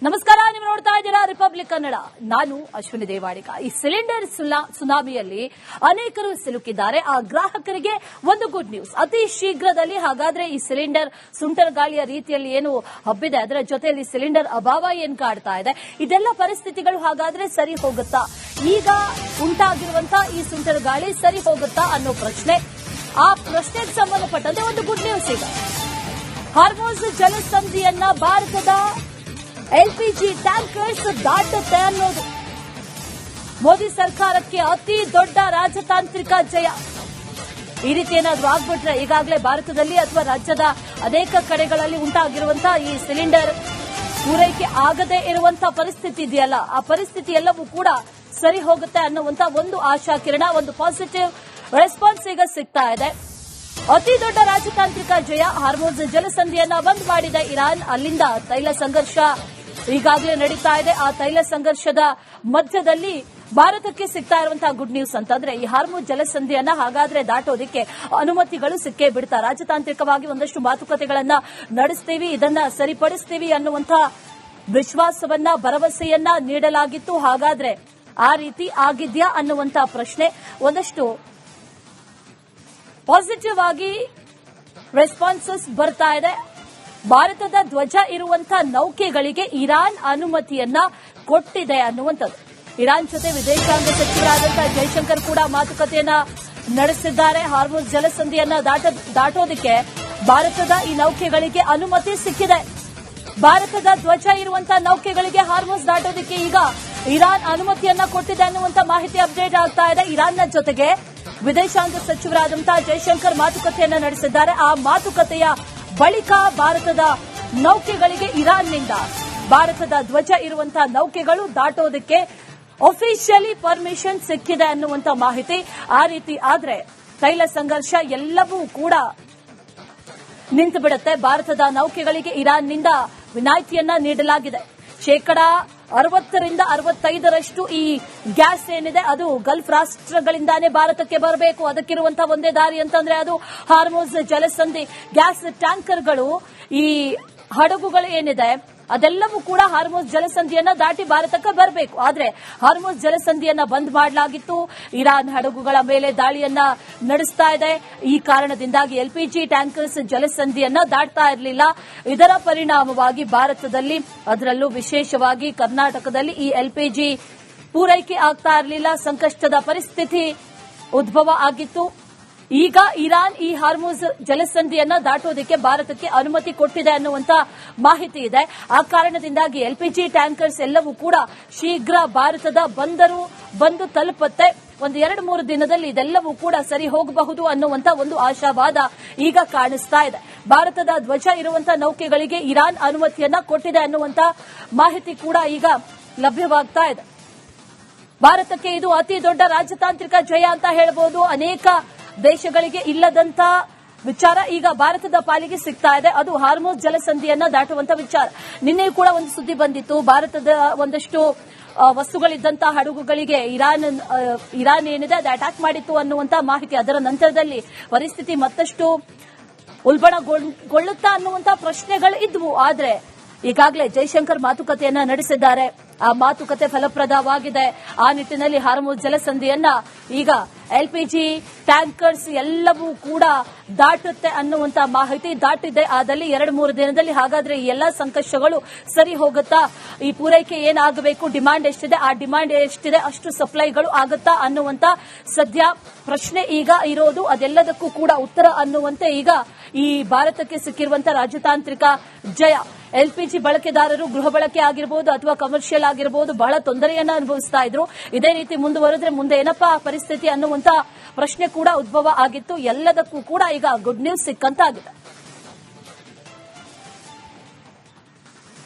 ನಮಸ್ಕಾರ, ನೀವು ನೋಡ್ತಾ ಇದ್ದೀರಾ ರಿಪಬ್ಲಿಕ್ ಕನ್ನಡ. ನಾನು ಅಶ್ವಿನಿ ದೇವಾಡಿಗ. ಈ ಸಿಲಿಂಡರ್ ಸುನಾಮಿಯಲ್ಲಿ ಅನೇಕರು ಸಿಲುಕಿದ್ದಾರೆ. ಆ ಗ್ರಾಹಕರಿಗೆ ಒಂದು ಗುಡ್ ನ್ಯೂಸ್. ಅತಿ ಶೀಘ್ರದಲ್ಲಿ ಹಾಗಾದ್ರೆ ಈ ಸಿಲಿಂಡರ್ ಸುಂಟರ್ ಗಾಳಿಯ ರೀತಿಯಲ್ಲಿ ಏನು ಹಬ್ಬಿದೆ, ಅದರ ಜೊತೆಯಲ್ಲಿ ಸಿಲಿಂಡರ್ ಅಭಾವ ಏನ್ ಕಾಡ್ತಾ ಇದೆ, ಇದೆಲ್ಲ ಪರಿಸ್ಥಿತಿಗಳು ಹಾಗಾದ್ರೆ ಸರಿ ಹೋಗುತ್ತಾ? ಈಗ ಉಂಟಾಗಿರುವಂತಹ ಈ ಸುಂಟರ್ ಗಾಳಿ ಸರಿ ಹೋಗುತ್ತಾ ಅನ್ನೋ ಪ್ರಶ್ನೆ. ಆ ಪ್ರಶ್ನೆಗೆ ಸಂಬಂಧಪಟ್ಟಂತೆ ಒಂದು ಗುಡ್ ನ್ಯೂಸ್ ಈಗ. ಹಾರ್ಮೋಸ್ ಜಲಸಂಧಿಯನ್ನ ಭಾರತದ ಎಲ್ಪಿಜಿ ಟ್ಯಾಂಕರ್ಸ್ ದಾಟುತ್ತೆ ಅನ್ನೋದು ಮೋದಿ ಸರ್ಕಾರಕ್ಕೆ ಅತಿ ದೊಡ್ಡ ರಾಜತಾಂತ್ರಿಕ ಜಯ. ಈ ರೀತಿ ಏನಾದ್ರೂ ಆಗ್ಬಿಟ್ರೆ ಈಗಾಗಲೇ ಭಾರತದಲ್ಲಿ ಅಥವಾ ರಾಜ್ಯದ ಅನೇಕ ಕಡೆಗಳಲ್ಲಿ ಉಂಟಾಗಿರುವಂತಹ ಈ ಸಿಲಿಂಡರ್ ಪೂರೈಕೆ ಆಗದೇ ಇರುವಂತಹ ಪರಿಸ್ಥಿತಿ ಇದೆಯಲ್ಲ, ಆ ಪರಿಸ್ಥಿತಿ ಎಲ್ಲವೂ ಕೂಡ ಸರಿ ಹೋಗುತ್ತೆ ಅನ್ನುವಂತ ಒಂದು ಆಶಾ ಕಿರಣ, ಒಂದು ಪಾಸಿಟಿವ್ ರೆಸ್ಪಾನ್ಸ್ ಈಗ ಸಿಗ್ತಾ ಇದೆ. ಅತಿ ದೊಡ್ಡ ರಾಜತಾಂತ್ರಿಕ ಜಯ. ಹಾರ್ಮೋಸ್ ಜಲಸಂಧಿಯನ್ನ ಬಂದ್ ಮಾಡಿದೆ ಇರಾನ್. ಅಲ್ಲಿಂದ ತೈಲ ಸಂಘರ್ಷ ಈಗಾಗಲೇ ನಡೀತಾ ಇದೆ. ಆ ತೈಲ ಸಂಘರ್ಷದ ಮಧ್ಯದಲ್ಲಿ ಭಾರತಕ್ಕೆ ಸಿಗ್ತಾ ಇರುವಂತಹ ಗುಡ್ ನ್ಯೂಸ್ ಅಂತಂದ್ರೆ ಈ ಹಾರ್ಮೋಸ್ ಜಲಸಂಧಿಯನ್ನ ಹಾಗಾದ್ರೆ ದಾಟೋದಕ್ಕೆ ಅನುಮತಿಗಳು ಸಿಕ್ಕೇ ಬಿಡ್ತಾ. ರಾಜತಾಂತ್ರಿಕವಾಗಿ ಒಂದಷ್ಟು ಮಾತುಕತೆಗಳನ್ನ ನಡೆಸ್ತೀವಿ, ಇದನ್ನ ಸರಿಪಡಿಸ್ತೀವಿ ಅನ್ನುವಂತಹ ವಿಶ್ವಾಸವನ್ನ, ಭರವಸೆಯನ್ನ ನೀಡಲಾಗಿತ್ತು. ಹಾಗಾದ್ರೆ ಆ ರೀತಿ ಆಗಿದ್ಯಾ ಅನ್ನುವಂತ ಪ್ರಶ್ನೆ. ಒಂದಷ್ಟು ಪಾಸಿಟಿವ್ ಆಗಿ ರೆಸ್ಪಾನ್ಸಸ್ ಬರ್ತಾ ಇದೆ. ಭಾರತದ ಧ್ವಜ ಇರುವಂತಹ ನೌಕೆಗಳಿಗೆ ಇರಾನ್ ಅನುಮತಿಯನ್ನ ಕೊಟ್ಟಿದೆ ಅನ್ನುವಂಥದ್ದು. ಇರಾನ್ ಜೊತೆ ವಿದೇಶಾಂಗ ಸಚಿವರಾದಂತಹ ಜೈಶಂಕರ್ ಕೂಡ ಮಾತುಕತೆಯನ್ನ ನಡೆಸಿದ್ದಾರೆ. ಹಾರ್ಮೋಸ್ ಜಲಸಂಧಿಯನ್ನ ದಾಟೋದಕ್ಕೆ ಭಾರತದ ಈ ನೌಕೆಗಳಿಗೆ ಅನುಮತಿ ಸಿಕ್ಕಿದೆ. ಭಾರತದ ಧ್ವಜ ಇರುವಂತಹ ನೌಕೆಗಳಿಗೆ ಹಾರ್ಮೋಸ್ ದಾಟೋದಕ್ಕೆ ಈಗ ಇರಾನ್ ಅನುಮತಿಯನ್ನ ಕೊಟ್ಟಿದೆ ಅನ್ನುವಂತ ಮಾಹಿತಿ ಅಪ್ಡೇಟ್ ಆಗ್ತಾ ಇದೆ. ಇರಾನ್ನ ಜೊತೆಗೆ ವಿದೇಶಾಂಗ ಸಚಿವರಾದಂತಹ ಜೈಶಂಕರ್ ಮಾತುಕತೆಯನ್ನ ನಡೆಸಿದ್ದಾರೆ. ಆ ಮಾತುಕತೆಯ ಬಳಿಕ ಭಾರತದ ನೌಕೆಗಳಿಗೆ ಇರಾನ್ನಿಂದ ಭಾರತದ ಧ್ವಜ ಇರುವಂತಹ ನೌಕೆಗಳು ದಾಟೋದಕ್ಕೆ ಅಫಿಷಿಯಲಿ ಪರ್ಮಿಷನ್ ಸಿಕ್ಕಿದೆ ಅನ್ನುವಂತ ಮಾಹಿತಿ. ಆ ರೀತಿ ಆದ್ರೆ ತೈಲ ಸಂಘರ್ಷ ಎಲ್ಲವೂ ಕೂಡ ನಿಂತು ಬಿಡುತ್ತೆ. ಭಾರತದ ನೌಕೆಗಳಿಗೆ ಇರಾನ್ನಿಂದ ವಿನಾಯಿತಿಯನ್ನ ನೀಡಲಾಗಿದೆ. 60% 65% ಈ ಗ್ಯಾಸ್ ಏನಿದೆ ಅದು ಗಲ್ಫ್ ರಾಷ್ಟ್ರಗಳಿಂದಾನೇ ಭಾರತಕ್ಕೆ ಬರಬೇಕು. ಅದಕ್ಕಿರುವಂತಹ ಒಂದೇ ದಾರಿ ಅಂತಂದ್ರೆ ಅದು ಹಾರ್ಮೋಸ್ ಜಲಸಂಧಿ. ಗ್ಯಾಸ್ ಟ್ಯಾಂಕರ್ಗಳು, ಈ ಹಡಗುಗಳು ಏನಿದೆ ಅದೆಲ್ಲವೂ ಕೂಡ ಹಾರ್ಮೋಸ್ ಜಲಸಂಧಿಯನ್ನ ದಾಟಿ ಭಾರತಕ್ಕೆ ಬರಬೇಕು. ಆದ್ರೆ ಹಾರ್ಮೋಸ್ ಜಲಸಂಧಿಯನ್ನ ಬಂದ್ ಮಾಡಲಾಗಿತ್ತು. ಇರಾನ್ ಹಡಗುಗಳ ಮೇಲೆ ದಾಳಿಯನ್ನ ನಡೆಸ್ತಾ ಇದೆ. ಈ ಕಾರಣದಿಂದಾಗಿ ಎಲ್ಪಿಜಿ ಟ್ಯಾಂಕರ್ಸ್ ಜಲಸಂಧಿಯನ್ನ ದಾಟ್ತಾ ಇರಲಿಲ್ಲ. ಇದರ ಪರಿಣಾಮವಾಗಿ ಭಾರತದಲ್ಲಿ, ಅದರಲ್ಲೂ ವಿಶೇಷವಾಗಿ ಕರ್ನಾಟಕದಲ್ಲಿ ಈ ಎಲ್ಪಿಜಿ ಪೂರೈಕೆ ಆಗ್ತಾ ಇರಲಿಲ್ಲ. ಸಂಕಷ್ಟದ ಪರಿಸ್ಥಿತಿ ಉದ್ಭವ ಆಗಿತ್ತು. ಈಗ ಇರಾನ್ ಈ ಹಾರ್ಮೋಸ್ ಜಲಸಂಧಿಯನ್ನ ದಾಟೋದಕ್ಕೆ ಭಾರತಕ್ಕೆ ಅನುಮತಿ ಕೊಟ್ಟಿದೆ ಅನ್ನುವಂತ ಮಾಹಿತಿ ಇದೆ. ಆ ಕಾರಣದಿಂದಾಗಿ ಎಲ್ಪಿಜಿ ಟ್ಯಾಂಕರ್ಸ್ ಎಲ್ಲವೂ ಕೂಡ ಶೀಘ್ರ ಭಾರತದ ಬಂದರು ಬಂದು ತಲುಪುತ್ತೆ. ಒಂದು 2-3 ದಿನದಲ್ಲಿ ಇದೆಲ್ಲವೂ ಕೂಡ ಸರಿ ಹೋಗಬಹುದು ಅನ್ನುವಂತ ಒಂದು ಆಶಾವಾದ ಈಗ ಕಾಣಿಸ್ತಾ ಇದೆ. ಭಾರತದ ಧ್ವಜ ಇರುವಂತಹ ನೌಕೆಗಳಿಗೆ ಇರಾನ್ ಅನುಮತಿಯನ್ನ ಕೊಟ್ಟಿದೆ ಅನ್ನುವಂತ ಮಾಹಿತಿ ಕೂಡ ಈಗ ಲಭ್ಯವಾಗ್ತಾ ಇದೆ. ಭಾರತಕ್ಕೆ ಇದು ಅತಿ ದೊಡ್ಡ ರಾಜತಾಂತ್ರಿಕ ಜಯ ಅಂತ ಹೇಳಬಹುದು. ಅನೇಕ ದೇಶಗಳಿಗೆ ಇಲ್ಲದಂತ ವಿಚಾರ ಈಗ ಭಾರತದ ಪಾಲಿಗೆ ಸಿಗ್ತಾ ಇದೆ. ಅದು ಹಾರ್ಮೋಸ್ ಜಲಸಂಧಿಯನ್ನ ದಾಟುವಂತ ವಿಚಾರ. ನಿನ್ನೆ ಕೂಡ ಒಂದು ಸುದ್ದಿ ಬಂದಿತ್ತು. ಭಾರತದ ಒಂದಷ್ಟು ವಸ್ತುಗಳಿದ್ದಂತಹ ಹಡಗುಗಳಿಗೆ ಇರಾನ್ ಏನಿದೆ ಅದು ಅಟ್ಯಾಕ್ ಮಾಡಿತ್ತು ಅನ್ನುವಂತ ಮಾಹಿತಿ. ಅದರ ನಂತರದಲ್ಲಿ ಪರಿಸ್ಥಿತಿ ಮತ್ತಷ್ಟು ಉಲ್ಬಣಗೊಳ್ಳುತ್ತಾ ಅನ್ನುವಂತ ಪ್ರಶ್ನೆಗಳು ಇದ್ವು. ಆದ್ರೆ ಈಗಾಗಲೇ ಜೈಶಂಕರ್ ಮಾತುಕತೆಯನ್ನ ನಡೆಸಿದ್ದಾರೆ. ಆ ಮಾತುಕತೆ ಫಲಪ್ರದವಾಗಿದೆ. ಆ ನಿಟ್ಟಿನಲ್ಲಿ ಹಾರ್ಮೋಸ್ ಜಲಸಂಧಿಯನ್ನ ಈಗ ಎಲ್ಪಿಜಿ ಟ್ಯಾಂಕರ್ಸ್ ಎಲ್ಲವೂ ಕೂಡ ದಾಟುತ್ತೆ ಅನ್ನುವಂತ ಮಾಹಿತಿ ದಾಟಿದೆ. ಆದಲ್ಲಿ 2-3 ದಿನದಲ್ಲಿ ಹಾಗಾದ್ರೆ ಈ ಎಲ್ಲಾ ಸಂಕಷ್ಟಗಳು ಸರಿ ಹೋಗುತ್ತಾ? ಈ ಪೂರೈಕೆ ಏನಾಗಬೇಕು, ಡಿಮಾಂಡ್ ಎಷ್ಟಿದೆ, ಆ ಡಿಮಾಂಡ್ ಎಷ್ಟಿದೆ ಅಷ್ಟು ಸಪ್ಲೈಗಳು ಆಗುತ್ತಾ ಅನ್ನುವಂತ ಸದ್ಯ ಪ್ರಶ್ನೆ ಈಗ ಇರೋದು. ಅದೆಲ್ಲದಕ್ಕೂ ಕೂಡ ಉತ್ತರ ಅನ್ನುವಂತೆ ಈಗ ಈ ಭಾರತಕ್ಕೆ ಸಿಕ್ಕಿರುವಂತಹ ರಾಜತಾಂತ್ರಿಕ ಜಯ. ಎಲ್ಪಿಜಿ ಬಳಕೆದಾರರು ಗೃಹ ಬಳಕೆ ಆಗಿರಬಹುದು ಅಥವಾ ಕಮರ್ಷಿಯಲ್ ಆಗಿರಬಹುದು ಬಹಳ ತೊಂದರೆಯನ್ನ ಅನುಭವಿಸ್ತಾ ಇದ್ರು. ಇದೇ ರೀತಿ ಮುಂದುವರೆದ್ರೆ ಮುಂದೆ ಏನಪ್ಪಾ ಪರಿಸ್ಥಿತಿ ಅನ್ನುವಂತ ಪ್ರಶ್ನೆ ಕೂಡ ಉದ್ಭವ ಆಗಿತ್ತು. ಎಲ್ಲದಕ್ಕೂ ಕೂಡ ಈಗ ಗುಡ್ ನ್ಯೂಸ್ ಸಿಕ್ಕಂತಾಗಿದೆ.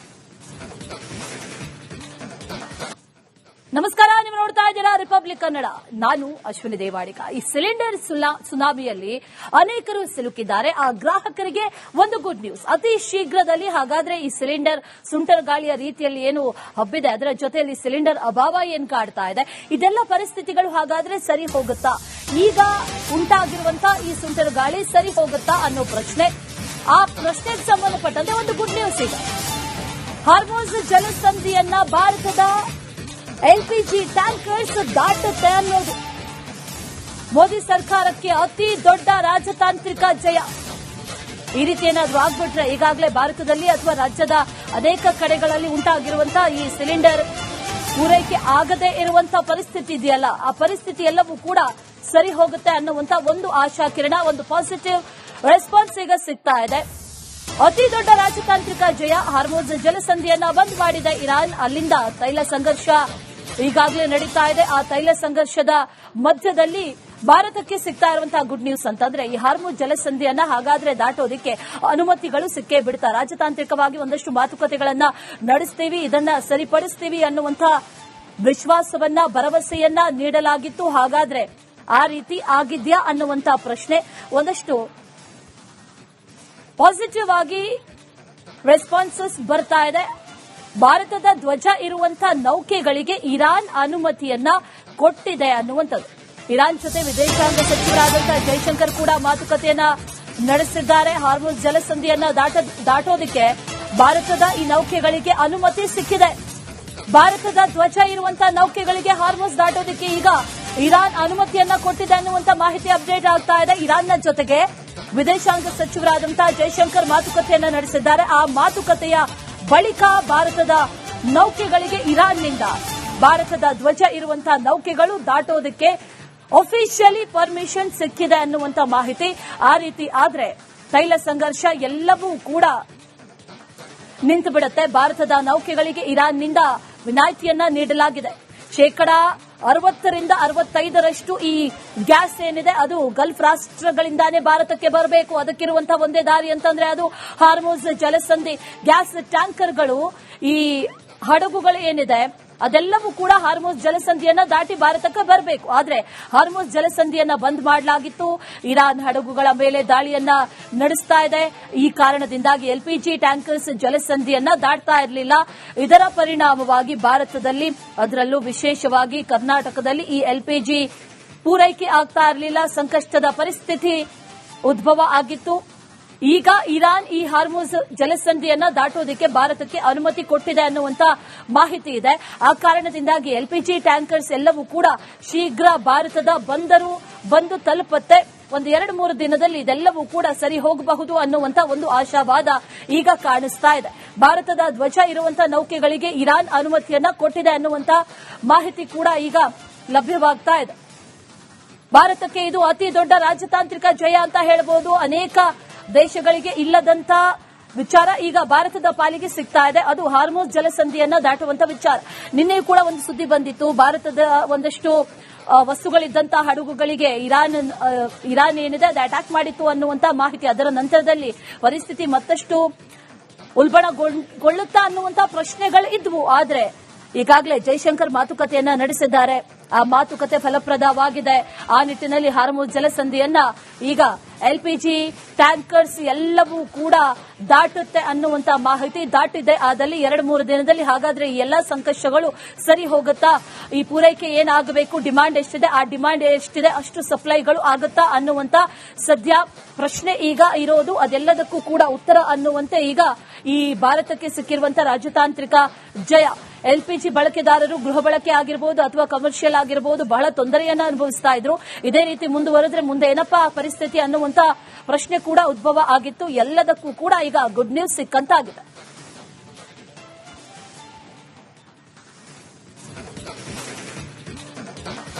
ನಮಸ್ಕಾರ, ನೀವು ನೋಡ್ತಾ ಇದ್ದೀರಾ ರಿಪಬ್ಲಿಕ್ ಕನ್ನಡ. ನಾನು ಅಶ್ವಿನಿ ದೇವಾಡಿಗ. ಈ ಸಿಲಿಂಡರ್ ಸುನಾಮಿಯಲ್ಲಿ ಅನೇಕರು ಸಿಲುಕಿದ್ದಾರೆ. ಆ ಗ್ರಾಹಕರಿಗೆ ಒಂದು ಗುಡ್ ನ್ಯೂಸ್. ಅತಿ ಶೀಘ್ರದಲ್ಲಿ ಹಾಗಾದ್ರೆ ಈ ಸಿಲಿಂಡರ್ ಸುಂಟರ್ ಗಾಳಿಯ ರೀತಿಯಲ್ಲಿ ಏನು ಹಬ್ಬಿದೆ, ಅದರ ಜೊತೆಯಲ್ಲಿ ಸಿಲಿಂಡರ್ ಅಭಾವ ಏನ್ ಕಾಡ್ತಾ ಇದೆ, ಇದೆಲ್ಲ ಪರಿಸ್ಥಿತಿಗಳು ಹಾಗಾದ್ರೆ ಸರಿ ಹೋಗುತ್ತಾ? ಈಗ ಉಂಟಾಗಿರುವಂತಹ ಈ ಸುಂಟರ್ ಗಾಳಿ ಸರಿ ಹೋಗುತ್ತಾ ಅನ್ನೋ ಪ್ರಶ್ನೆ. ಆ ಪ್ರಶ್ನೆಗೆ ಸಂಬಂಧಪಟ್ಟಂತೆ ಒಂದು ಗುಡ್ ನ್ಯೂಸ್ ಇದೆ. ಹಾರ್ಮೋಸ್ ಜಲಸಂಧಿಯನ್ನ ಭಾರತದ ಎಲ್ಪಿಜಿ ಟ್ಯಾಂಕರ್ಸ್ ದಾಟುತ್ತೆ ಅನ್ನೋದು ಮೋದಿ ಸರ್ಕಾರಕ್ಕೆ ಅತಿ ದೊಡ್ಡ ರಾಜತಾಂತ್ರಿಕ ಜಯ. ಈ ರೀತಿ ಏನಾದರೂ ಆಗ್ಬಿಟ್ರೆ ಈಗಾಗಲೇ ಭಾರತದಲ್ಲಿ ಅಥವಾ ರಾಜ್ಯದ ಅನೇಕ ಕಡೆಗಳಲ್ಲಿ ಉಂಟಾಗಿರುವಂತಹ ಈ ಸಿಲಿಂಡರ್ ಪೂರೈಕೆ ಆಗದೇ ಇರುವಂತಹ ಪರಿಸ್ಥಿತಿ ಇದೆಯಲ್ಲ, ಆ ಪರಿಸ್ಥಿತಿ ಎಲ್ಲವೂ ಕೂಡ ಸರಿ ಹೋಗುತ್ತೆ ಅನ್ನುವಂತ ಒಂದು ಆಶಾ ಕಿರಣ, ಒಂದು ಪಾಸಿಟಿವ್ ರೆಸ್ಪಾನ್ಸ್ ಈಗ ಸಿಗ್ತಾ ಇದೆ. ಅತಿ ದೊಡ್ಡ ರಾಜತಾಂತ್ರಿಕ ಜಯ. ಹಾರ್ಮೋಸ್ ಜಲಸಂಧಿಯನ್ನ ಬಂದ್ ಮಾಡಿದ ಇರಾನ್, ಅಲ್ಲಿಂದ ತೈಲ ಸಂಘರ್ಷ ಈಗಾಗಲೇ ನಡೀತಾ ಇದೆ. ಆ ತೈಲ ಸಂಘರ್ಷದ ಮಧ್ಯದಲ್ಲಿ ಭಾರತಕ್ಕೆ ಸಿಗ್ತಾ ಇರುವಂತಹ ಗುಡ್ ನ್ಯೂಸ್ ಅಂತಂದ್ರೆ ಈ ಹಾರ್ಮುಜ್ ಜಲಸಂಧಿಯನ್ನ ಹಾಗಾದ್ರೆ ದಾಟೋದಕ್ಕೆ ಅನುಮತಿಗಳು ಸಿಕ್ಕೇ ಬಿಡ್ತಾ. ರಾಜತಾಂತ್ರಿಕವಾಗಿ ಒಂದಷ್ಟು ಮಾತುಕತೆಗಳನ್ನ ನಡೆಸ್ತೀವಿ, ಇದನ್ನ ಸರಿಪಡಿಸ್ತೀವಿ ಅನ್ನುವಂತಹ ವಿಶ್ವಾಸವನ್ನ, ಭರವಸೆಯನ್ನ ನೀಡಲಾಗಿತ್ತು. ಹಾಗಾದ್ರೆ ಆ ರೀತಿ ಆಗಿದ್ಯಾ ಅನ್ನುವಂತಹ ಪ್ರಶ್ನೆ. ಒಂದಷ್ಟು ಪಾಸಿಟಿವ್ ಆಗಿ ರೆಸ್ಪಾನ್ಸಸ್ ಬರ್ತಾ ಇದೆ. ಭಾರತದ ಧ್ವಜ ಇರುವಂತಹ ನೌಕೆಗಳಿಗೆ ಇರಾನ್ ಅನುಮತಿಯನ್ನ ಕೊಟ್ಟಿದೆ ಅನ್ನುವಂಥದ್ದು. ಇರಾನ್ ಜೊತೆ ವಿದೇಶಾಂಗ ಸಚಿವರಾದಂತಹ ಜೈಶಂಕರ್ ಕೂಡ ಮಾತುಕತೆಯನ್ನ ನಡೆಸಿದ್ದಾರೆ. ಹಾರ್ಮುಜ್ ಜಲಸಂಧಿಯನ್ನ ದಾಟೋದಕ್ಕೆ ಭಾರತದ ಈ ನೌಕೆಗಳಿಗೆ ಅನುಮತಿ ಸಿಕ್ಕಿದೆ. ಭಾರತದ ಧ್ವಜ ಇರುವಂತಹ ನೌಕೆಗಳಿಗೆ ಹಾರ್ಮುಜ್ ದಾಟೋದಕ್ಕೆ ಈಗ ಇರಾನ್ ಅನುಮತಿಯನ್ನ ಕೊಟ್ಟಿದೆ ಅನ್ನುವಂತ ಮಾಹಿತಿ ಅಪ್ಡೇಟ್ ಆಗ್ತಾ ಇದೆ. ಇರಾನ್ನ ಜೊತೆಗೆ ವಿದೇಶಾಂಗ ಸಚಿವರಾದಂತಹ ಜೈಶಂಕರ್ ಮಾತುಕತೆಯನ್ನ ನಡೆಸಿದ್ದಾರೆ. ಆ ಮಾತುಕತೆಯ ಬಳಿಕ ಭಾರತದ ನೌಕೆಗಳಿಗೆ ಇರಾನ್ನಿಂದ ಭಾರತದ ಧ್ವಜ ಇರುವಂತಹ ನೌಕೆಗಳು ದಾಟೋದಕ್ಕೆ ಅಫಿಷಿಯಲಿ ಪರ್ಮಿಷನ್ ಸಿಕ್ಕಿದೆ ಅನ್ನುವಂತ ಮಾಹಿತಿ. ಆ ರೀತಿ ಆದ್ರೆ ತೈಲ ಸಂಘರ್ಷ ಎಲ್ಲವೂ ಕೂಡ ನಿಂತು ಬಿಡುತ್ತೆ. ಭಾರತದ ನೌಕೆಗಳಿಗೆ ಇರಾನ್ನಿಂದ ವಿನಾಯಿತಿಯನ್ನ ನೀಡಲಾಗಿದೆ. 60% 65% ಈ ಗ್ಯಾಸ್ ಏನಿದೆ ಅದು ಗಲ್ಫ್ ರಾಷ್ಟ್ರಗಳಿಂದಾನೇ ಭಾರತಕ್ಕೆ ಬರಬೇಕು. ಅದಕ್ಕಿರುವಂತಹ ಒಂದೇ ದಾರಿ ಅಂತಂದ್ರೆ ಅದು ಹಾರ್ಮುಜ್ ಜಲಸಂಧಿ. ಗ್ಯಾಸ್ ಟ್ಯಾಂಕರ್ಗಳು, ಈ ಹಡಗುಗಳು ಏನಿದೆ ಅದೆಲ್ಲವೂ ಕೂಡ ಹಾರ್ಮುಜ್ ಜಲಸಂಧಿಯನ್ನ ದಾಟಿ ಭಾರತಕ್ಕೆ ಬರಬೇಕು. ಆದ್ರೆ ಹಾರ್ಮುಜ್ ಜಲಸಂಧಿಯನ್ನ ಬಂದ್ ಮಾಡಲಾಗಿತ್ತು. ಇರಾನ್ ಹಡಗುಗಳ ಮೇಲೆ ದಾಳಿಯನ್ನ ನಡೆಸ್ತಾ ಇದೆ. ಈ ಕಾರಣದಿಂದಾಗಿ ಎಲ್ಪಿಜಿ ಟ್ಯಾಂಕರ್ಸ್ ಜಲಸಂಧಿಯನ್ನ ದಾಟ್ತಾ ಇರಲಿಲ್ಲ. ಇದರ ಪರಿಣಾಮವಾಗಿ ಭಾರತದಲ್ಲಿ, ಅದರಲ್ಲೂ ವಿಶೇಷವಾಗಿ ಕರ್ನಾಟಕದಲ್ಲಿ ಈ ಎಲ್ಪಿಜಿ ಪೂರೈಕೆ ಆಗ್ತಾ ಇರಲಿಲ್ಲ. ಸಂಕಷ್ಟದ ಪರಿಸ್ಥಿತಿ ಉದ್ಭವ ಆಗಿತ್ತು. ಈಗ ಇರಾನ್ ಈ ಹಾರ್ಮುಜ್ ಜಲಸಂಧಿಯನ್ನ ದಾಟೋದಕ್ಕೆ ಭಾರತಕ್ಕೆ ಅನುಮತಿ ಕೊಟ್ಟಿದೆ ಅನ್ನುವಂತ ಮಾಹಿತಿ ಇದೆ. ಆ ಕಾರಣದಿಂದಾಗಿ ಎಲ್ಪಿಜಿ ಟ್ಯಾಂಕರ್ಸ್ ಎಲ್ಲವೂ ಕೂಡ ಶೀಘ್ರ ಭಾರತದ ಬಂದರು ಬಂದು ತಲುಪುತ್ತೆ. ಒಂದು 2-3 ದಿನದಲ್ಲಿ ಇದೆಲ್ಲವೂ ಕೂಡ ಸರಿ ಹೋಗಬಹುದು ಅನ್ನುವಂತ ಒಂದು ಆಶಾವಾದ ಈಗ ಕಾಣಿಸ್ತಾ ಇದೆ. ಭಾರತದ ಧ್ವಜ ಇರುವಂತಹ ನೌಕೆಗಳಿಗೆ ಇರಾನ್ ಅನುಮತಿಯನ್ನ ಕೊಟ್ಟಿದೆ ಅನ್ನುವಂತ ಮಾಹಿತಿ ಕೂಡ ಈಗ ಲಭ್ಯವಾಗ್ತಾ ಇದೆ. ಭಾರತಕ್ಕೆ ಇದು ಅತಿ ದೊಡ್ಡ ರಾಜತಾಂತ್ರಿಕ ಜಯ ಅಂತ ಹೇಳಬಹುದು. ಅನೇಕ ದೇಶಗಳಿಗೆ ಇಲ್ಲದಂತ ವಿಚಾರ ಈಗ ಭಾರತದ ಪಾಲಿಗೆ ಸಿಗ್ತಾ ಇದೆ. ಅದು ಹಾರ್ಮುಜ್ ಜಲಸಂಧಿಯನ್ನ ದಾಟುವಂತ ವಿಚಾರ. ನಿನ್ನೆ ಕೂಡ ಒಂದು ಸುದ್ದಿ ಬಂದಿತ್ತು. ಭಾರತದ ಒಂದಷ್ಟು ವಸ್ತುಗಳಿದ್ದಂತಹ ಹಡಗುಗಳಿಗೆ ಇರಾನ್ ಏನಿದೆ ಅದು ಅಟ್ಯಾಕ್ ಮಾಡಿತ್ತು ಅನ್ನುವಂತ ಮಾಹಿತಿ. ಅದರ ನಂತರದಲ್ಲಿ ಪರಿಸ್ಥಿತಿ ಮತ್ತಷ್ಟು ಉಲ್ಬಣಗೊಳ್ಳುತ್ತಾ ಅನ್ನುವಂತ ಪ್ರಶ್ನೆಗಳು ಇದ್ವು. ಆದ್ರೆ ಈಗಾಗಲೇ ಜೈಶಂಕರ್ ಮಾತುಕತೆಯನ್ನ ನಡೆಸಿದ್ದಾರೆ. ಆ ಮಾತುಕತೆ ಫಲಪ್ರದವಾಗಿದೆ. ಆ ನಿಟ್ಟಿನಲ್ಲಿ ಹಾರ್ಮುಜ್ ಜಲಸಂಧಿಯನ್ನ ಈಗ ಎಲ್ಪಿಜಿ ಟ್ಯಾಂಕರ್ಸ್ ಎಲ್ಲವೂ ಕೂಡ ದಾಟುತ್ತೆ ಅನ್ನುವಂತ ಮಾಹಿತಿ ದಾಟಿದೆ. ಆದಲ್ಲಿ 2-3 ದಿನದಲ್ಲಿ ಹಾಗಾದ್ರೆ ಈ ಎಲ್ಲಾ ಸಂಕಷ್ಟಗಳು ಸರಿ ಹೋಗುತ್ತಾ? ಈ ಪೂರೈಕೆ ಏನಾಗಬೇಕು, ಡಿಮಾಂಡ್ ಎಷ್ಟಿದೆ, ಆ ಡಿಮಾಂಡ್ ಎಷ್ಟಿದೆ ಅಷ್ಟು ಸಪ್ಲೈಗಳು ಆಗುತ್ತಾ ಅನ್ನುವಂತ ಸದ್ಯ ಪ್ರಶ್ನೆ ಈಗ ಇರೋದು. ಅದೆಲ್ಲದಕ್ಕೂ ಕೂಡ ಉತ್ತರ ಅನ್ನುವಂತೆ ಈಗ ಈ ಭಾರತಕ್ಕೆ ಸಿಕ್ಕಿರುವಂತಹ ರಾಜತಾಂತ್ರಿಕ ಜಯ. ಎಲ್ಪಿಜಿ ಬಳಕೆದಾರರು ಗೃಹ ಬಳಕೆ ಆಗಿರಬಹುದು ಅಥವಾ ಕಮರ್ಷಿಯಲ್ ಆಗಿರಬಹುದು ಬಹಳ ತೊಂದರೆಯನ್ನ ಅನುಭವಿಸ್ತಾ ಇದ್ರು. ಇದೇ ರೀತಿ ಮುಂದುವರೆದ್ರೆ ಮುಂದೆ ಏನಪ್ಪಾ ಪರಿಸ್ಥಿತಿ ಅನ್ನುವಂತ ಪ್ರಶ್ನೆ ಕೂಡ ಉದ್ಭವ ಆಗಿತ್ತು. ಎಲ್ಲದಕ್ಕೂ ಕೂಡ ಈಗ ಗುಡ್ ನ್ಯೂಸ್ ಸಿಕ್ಕಂತಾಗಿದೆ.